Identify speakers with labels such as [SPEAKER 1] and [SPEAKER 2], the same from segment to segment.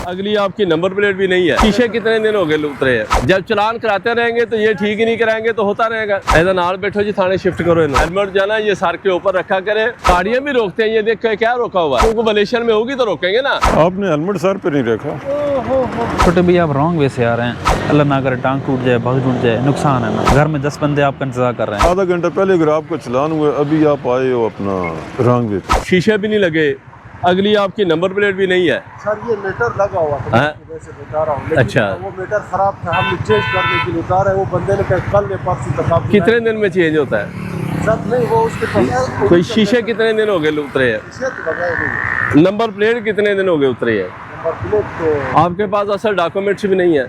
[SPEAKER 1] अगली आपकी number plate भी नहीं है। शीशे कितने दिन हो गए उतरे हैं। जब चलान कराते रहेंगे तो ये ठीक ही नहीं कराएंगे तो होता रहेगा। ऐसा नाल बैठो जी, थाने शिफ्ट करो। हेलमेट जो है ना ये सर के ऊपर रखा करे। गाड़ियां भी रोकते हैं, ये देख के क्या रोका हुआ है। उनको मलेशिया में होगी तो रोकेंगे ना।
[SPEAKER 2] आपने हेलमेट सर पे नहीं रखा।
[SPEAKER 3] छोटे भैया आप रॉन्ग वे से आ रहे हैं। अल्लाह ना करे टांग टूट जाए, भाग टूट जाए, नुकसान है ना। घर में 10 बंदे आपका इंतजार कर रहे हैं।
[SPEAKER 2] आधा घंटा पहले अगर आपका चलान हुआ, अभी आप आए हो अपना रॉन्ग वे पे।
[SPEAKER 1] शीशे भी नहीं लगे, अगली आपकी नंबर प्लेट भी नहीं है।
[SPEAKER 4] सर ये मीटर लगा हुआ था, वैसे बता रहा हूँ।
[SPEAKER 1] अच्छा,
[SPEAKER 4] वो मीटर खराब था, हम चेंज करने के लिए उतारा है। वो बंदे ने कहा कल या परसों तक आप
[SPEAKER 1] कितने दिन में चेंज होता है?
[SPEAKER 4] सर नहीं, वो उसके पास
[SPEAKER 1] कोई शीशे कितने दिन हो गए उतरे हैं?
[SPEAKER 4] शीशे तो लगाए नहीं।
[SPEAKER 1] नंबर प्लेट कितने दिन हो गए उतरे है?
[SPEAKER 4] नंबर प्लेट तो
[SPEAKER 1] आपके पास असल डॉक्यूमेंट्स भी नहीं है।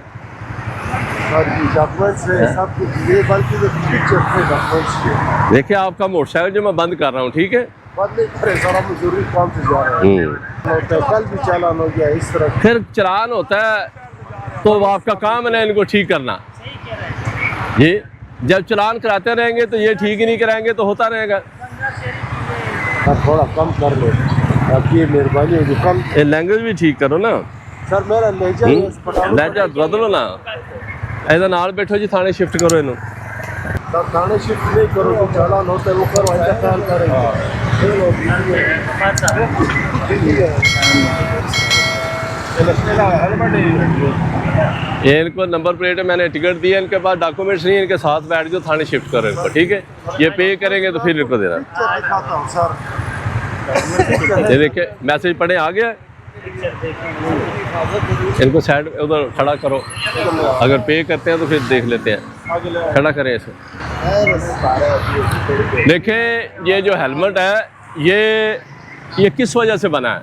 [SPEAKER 4] सर डॉक्यूमेंट्स है सब कुछ, ये बल्कि जो पिक्चर थे डॉक्यूमेंट्स।
[SPEAKER 1] देखिए आपका मोटरसाइकिल जो मैं बंद कर रहा हूँ, ठीक है,
[SPEAKER 4] बंद नहीं करे सर, हम जरूरी काम से जा रहे हैं। कल भी चालान हो गया इस तरह।
[SPEAKER 1] फिर चलान होता है तो आपका काम है ना इनको ठीक करना। ये जब चलान कराते रहेंगे तो ये ठीक ही नहीं कराएंगे तो होता रहेगा।
[SPEAKER 4] सर थोड़ा कम कर लो, आपकी मेहरबानी होगी। कम
[SPEAKER 1] ये लैंग्वेज भी ठीक करो ना
[SPEAKER 4] सर, मेरा
[SPEAKER 1] लहजा बदलो ना। ऐसा नाल बैठो जी, थाने शिफ्ट करो इन्हों।
[SPEAKER 4] सर थाने शिफ्ट नहीं करो तो चालान होता है, वो करो ख्याल करेंगे।
[SPEAKER 1] ये इनको नंबर प्लेट है, मैंने टिकट दिया, इनके पास डॉक्यूमेंट्स नहीं है, इनके साथ बैठ जाओ, थाने शिफ्ट करो इनको, ठीक है। ये पे करेंगे तो फिर इनको देना।
[SPEAKER 4] दिखाता हूँ सर,
[SPEAKER 1] ये देखिए मैसेज पढ़े आ गया। इनको साइड उधर खड़ा करो, अगर पे करते हैं तो फिर देख लेते हैं। खड़ा करें इसे। देखें ये जो हेलमेट है ये किस वजह से बना है?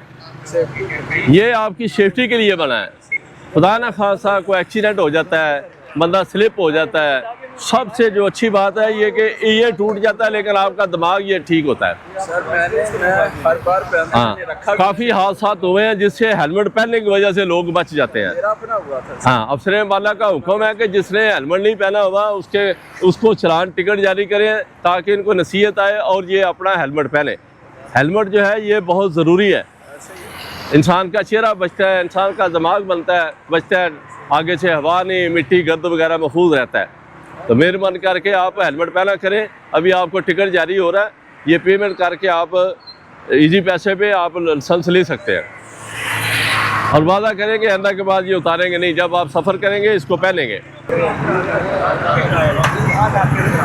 [SPEAKER 1] ये आपकी सेफ्टी के लिए बना है। खुदा ना खासा कोई एक्सीडेंट हो जाता है, बंदा स्लिप हो जाता है। सबसे जो अच्छी बात है ये कि ये टूट जाता है लेकिन आपका दिमाग ये ठीक होता है।
[SPEAKER 5] सर मैंने हर बार
[SPEAKER 1] हाँ, काफ़ी हादसा हुए हैं जिससे हेलमेट पहनने की वजह से लोग बच जाते हैं।
[SPEAKER 5] मेरा अपना हुआ था।
[SPEAKER 1] हाँ, अफसर वाला का हुक्म है कि जिसने हेलमेट नहीं पहना हुआ उसको चलान टिकट जारी करें ताकि इनको नसीहत आए और ये अपना हेलमेट पहने। हेलमेट जो है ये बहुत ज़रूरी है। इंसान का चेहरा बचता है, इंसान का दिमाग बचता है, आगे से हवा नहीं, मिट्टी, गर्द वगैरह महफूज रहता है। तो मेहरबानी करके आप हेलमेट पहना करें। अभी आपको टिकट जारी हो रहा है, ये पेमेंट करके आप इजी पैसे पे आप लाइसेंस ले सकते हैं। और वादा करेंगे आइंदा के बाद ये उतारेंगे नहीं, जब आप सफ़र करेंगे इसको पहनेंगे।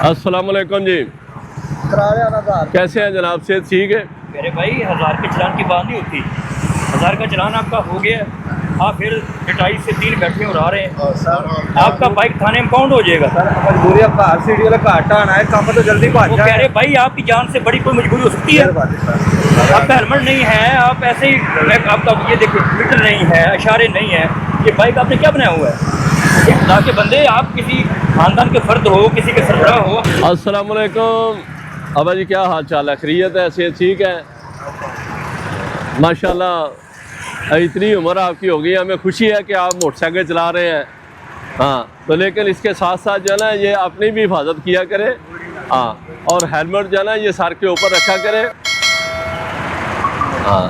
[SPEAKER 1] अस्सलाम वालेकुम जी, कैसे हैं जनाब? से ठीक है?
[SPEAKER 6] मेरे भाई 1000 के चलान की बात नहीं होती। 1000 का चलान आपका हो गया, आप फिर 28 से 3 बैठे और आ रहे हैं, आपका बाइक थाने में पाउंड हो जाएगा।
[SPEAKER 5] मजबूरी आपका RCD वाला का हटा आना है, काम तो जल्दी
[SPEAKER 6] वो कह रहे भाई आपकी जान से बड़ी कोई मजबूरी हो सकती है। आपका हेलमेट नहीं है, आप ऐसे ही आपका ये देखिए मीटर नहीं है, इशारे नहीं है, ये बाइक आपने क्या बनाया हुआ है? ये खुदा के बंदे, आप किसी खानदान के फर्द हो, किसी के सरबराह हो।
[SPEAKER 1] अस्सलाम वालेकुम अबा जी, क्या हाल चाल है? खैरियत है? सेहत ठीक है? माशाल्लाह इतनी उम्र आपकी हो गई, हमें खुशी है कि आप मोटरसाइकिल चला रहे हैं। हाँ, तो लेकिन इसके साथ साथ जो है ना ये अपनी भी हिफाजत किया करें। हाँ, और हेलमेट जो है ना ये सर के ऊपर रखा करें। हाँ,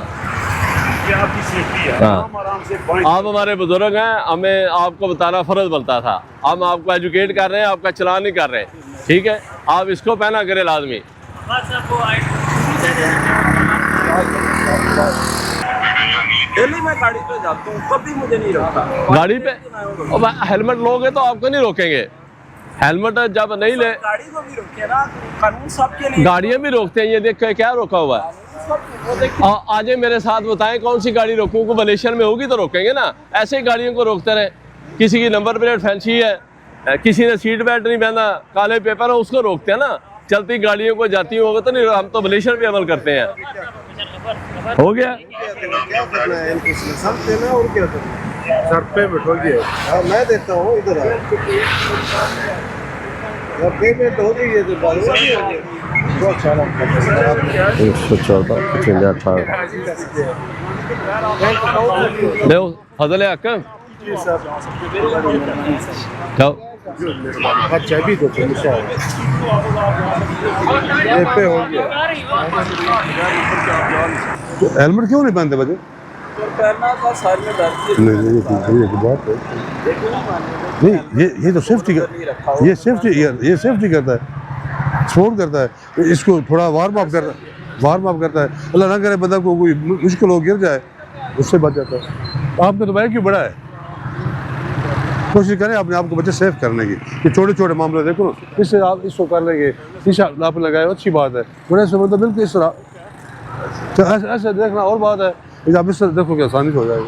[SPEAKER 4] ये आपकी सेफ्टी है।
[SPEAKER 1] हाँ।
[SPEAKER 4] आराम से
[SPEAKER 1] आप हमारे बुजुर्ग हैं, हमें आपको बताना फ़र्ज बनता था। हम आपको एजुकेट कर रहे हैं, आपका चलान नहीं कर रहे, ठीक है? आप इसको पहना करें लाजमी।
[SPEAKER 5] डेली मैं गाड़ी पे जाता हूँ, कभी मुझे नहीं रोकता
[SPEAKER 1] गाड़ी पे हेलमेट लोगे तो आपको नहीं रोकेंगे। हेलमेट जब नहीं ले,
[SPEAKER 5] गाड़ी को भी रोके ना, कानून सबके लिए।
[SPEAKER 1] गाड़ियाँ भी रोकते हैं। ये देख के क्या रोका हुआ है? आज मेरे साथ बताएं कौन सी गाड़ी रोकूं? को मलेशिया में होगी तो रोकेंगे ना। ऐसे ही गाड़ियों को रोकते रहे। किसी की नंबर प्लेट फैंसी है, किसी ने सीट बेल्ट नहीं पहना, काले पेपर है, उसको रोकते हैं ना। चलती गाड़ियों को जाती होगा तो नहीं, हम तो मलेशिया पे अमल करते हैं। हो गया
[SPEAKER 4] क्या करना है इनको सब देना और क्या करना? सर पे बैठोगे? हाँ मैं देता हूँ, इधर आ। जब पेमेंट हो गई है तो बात नहीं होगी। बहुत चालान करना
[SPEAKER 1] 114 55 18 देखो फजल है अक्का
[SPEAKER 4] जी सर।
[SPEAKER 1] जाओ।
[SPEAKER 4] अच्छा भी दो
[SPEAKER 2] तो हेलमेट क्यों नहीं पहनते बच्चे? नहीं, ये बात है नहीं, ये तो सेफ्टी का, ये सेफ्टी करता है, सपोर्ट करता है, इसको थोड़ा वार्म अप करता है। अल्लाह ना करे बंदा को कोई मुश्किल हो गिर जाए, उससे बच जाता है। आपका तो भाई क्यों बड़ा है, कोशिश करें अपने आप को बच्चे सेफ करने की। ये छोटे छोटे मामले देखो ना, इससे आप इसको कर लेंगे, शीशा आप लगाए अच्छी बात है, बड़े से मतलब बिल्कुल इस तरह तो ऐसे देखना और बात है, आप इस तरह देखो कि आसानी से हो जाएगा।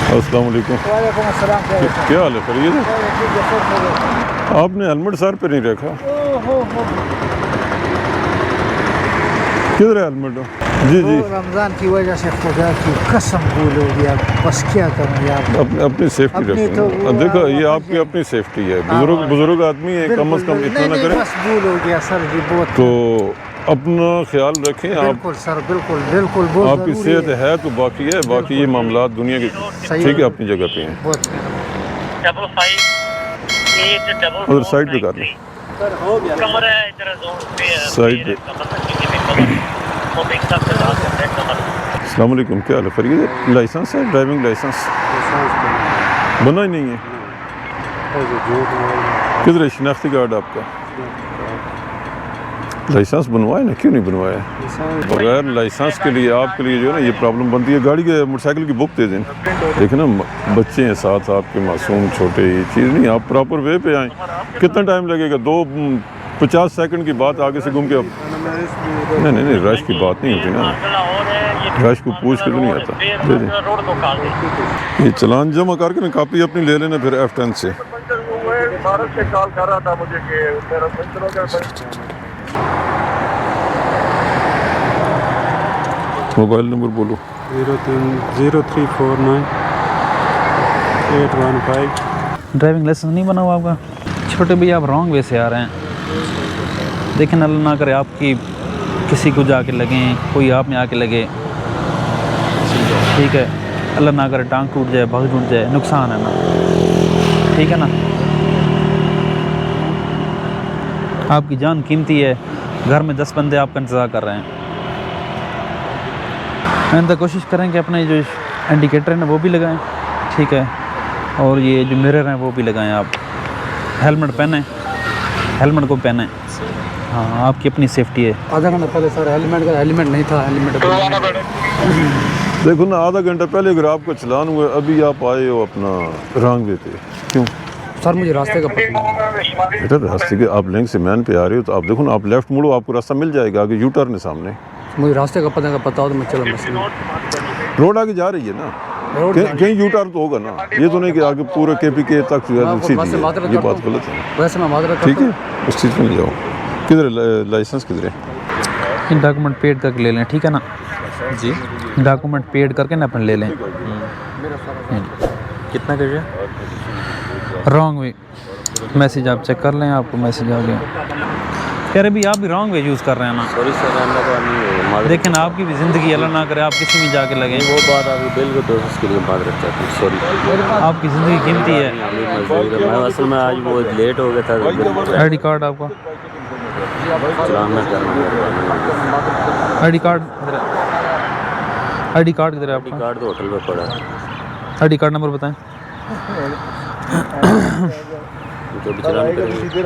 [SPEAKER 2] अस्सलाम वालेकुम। क्या हाल है, खैरियत है? आपने हेलमेट सर पे नहीं रखा, किधर है हेलमेट? जी जी,
[SPEAKER 7] रमज़ान की वजह से खुदा की कसम भूलोगे आप, बस क्या करूँ यार,
[SPEAKER 2] अपनी सेफ्टी रखें। देखो ये आपकी अपनी सेफ्टी है, बुजुर्ग आदमी है, कम से कम इतना ना करें,
[SPEAKER 7] बस भूल हो गया सर जी, बहुत
[SPEAKER 2] तो अपना ख्याल रखें आप।
[SPEAKER 7] बिल्कुल सर, बिल्कुल बहुत
[SPEAKER 2] आपकी
[SPEAKER 7] ज़रूरी
[SPEAKER 2] सेहत है तो बाकी है, बाकी ये मामला दुनिया के ठीक है अपनी जगह पे हैं।
[SPEAKER 7] बहुत
[SPEAKER 6] 55
[SPEAKER 2] उधर साइड पे कर लें,
[SPEAKER 6] कमर है इधर जोन पे
[SPEAKER 2] साइड पे। अस्सलाम वालेकुम, क्या हाल है, खैरियत है? लाइसेंस है, ड्राइविंग लाइसेंस बना ही नहीं है, किधर है शिनाख्ती कार्ड आपका? लाइसेंस बनवाए ना, क्यों नहीं बनवाया? बगैर लाइसेंस के लिए आपके लिए जो है ना ये प्रॉब्लम बनती है। गाड़ी के मोटरसाइकिल की बुक दे दें, देखिए ना बच्चे हैं साथ आपके, मासूम छोटे, ये चीज़ नहीं, आप प्रॉपर वे पे आएँ। कितना टाइम लगेगा? 50 सेकंड की बात आगे से घूम के अब नहीं रश की बात नहीं होती ना, रश को पूछ के तो नहीं आता। दे दें, ये चलान जमा करके ना कापी अपनी ले लेना फिर F10 से।
[SPEAKER 5] भारत से कॉल कर रहा था मुझे कि मेरा पंचर हो गया।
[SPEAKER 2] मोबाइल नंबर बोलो।
[SPEAKER 4] 0349 815।
[SPEAKER 3] ड्राइविंग लाइसेंस नहीं बना हुआ आपका? छोटे भैया आप रॉन्ग वे से आ रहे हैं, देखें अल्लाह ना करे आपकी किसी को जाके लगें, कोई आप में आके लगे, ठीक है, अल्लाह ना करे टांग टूट जाए, भाग टूट जाए, नुकसान है ना, ठीक है ना। आपकी जान कीमती है, घर में 10 बंदे आपका इंतज़ार कर रहे हैं। मैंने तो कोशिश करें कि अपने जो इंडिकेटर है ना वो भी लगाएं, ठीक है, और ये जो मिरर हैं वो भी लगाएं। आप हेलमेट पहने, हेलमेट को पहने, हाँ आपकी अपनी सेफ्टी है।
[SPEAKER 7] आधा घंटा पहले सर हेलमेट नहीं था,
[SPEAKER 2] देखो ना, आधा घंटा पहले अगर आपका चलान हुआ, अभी आप आए हो अपना रॉन्ग वे पे, क्यों?
[SPEAKER 7] सर मुझे रास्ते का पता नहीं।
[SPEAKER 2] बेटा रास्ते के आप लेंग से मैन पे आ रहे हो तो आप देखो ना, आप लेफ्ट मुड़ो, आपको रास्ता मिल जाएगा, आगे यू टर्न है सामने।
[SPEAKER 7] मुझे रास्ते का पता हो तो मैं चला।
[SPEAKER 2] रोड आगे जा रही है ना, कहीं यू टर्न तो होगा ना, ये तो नहीं कि आगे पूरे KPK तक सीधी है, ये बात गलत है।
[SPEAKER 7] वैसे मैं माजरत
[SPEAKER 2] ठीक है, उस चीज़ में जाओ। किधर है लाइसेंस, किधर है?
[SPEAKER 3] डॉक्यूमेंट पेड करके ले लें, ठीक है ना जी, डॉक्यूमेंट पेड करके ना अपन ले लें।
[SPEAKER 8] कितना करिए?
[SPEAKER 3] रॉन्ग वे मैसेज आप चेक कर लें, आपको मैसेज आ गया। कह रहे भी आप भी रॉन्ग वे यूज़ कर रहे हैं ना।
[SPEAKER 8] सॉरी सर,
[SPEAKER 3] देखें ना आपकी भी ज़िंदगी अल्लाह ना करे आप किसी भी जाके लगे,
[SPEAKER 8] वो बात अभी बिल्कुल दोस्त के लिए बात रखता थी। सॉरी,
[SPEAKER 3] आपकी ज़िंदगी कीमती है।
[SPEAKER 8] मैं असल में आज वो लेट हो गया था।
[SPEAKER 3] ID कार्ड आपका?
[SPEAKER 8] चलान में करना,
[SPEAKER 3] ID कार्ड ID कार्ड किधर है आपका?
[SPEAKER 8] कार्ड तो होटल में पड़ा है।
[SPEAKER 3] ID कार्ड नंबर बताएं।
[SPEAKER 8] जो भी चलान करेंगे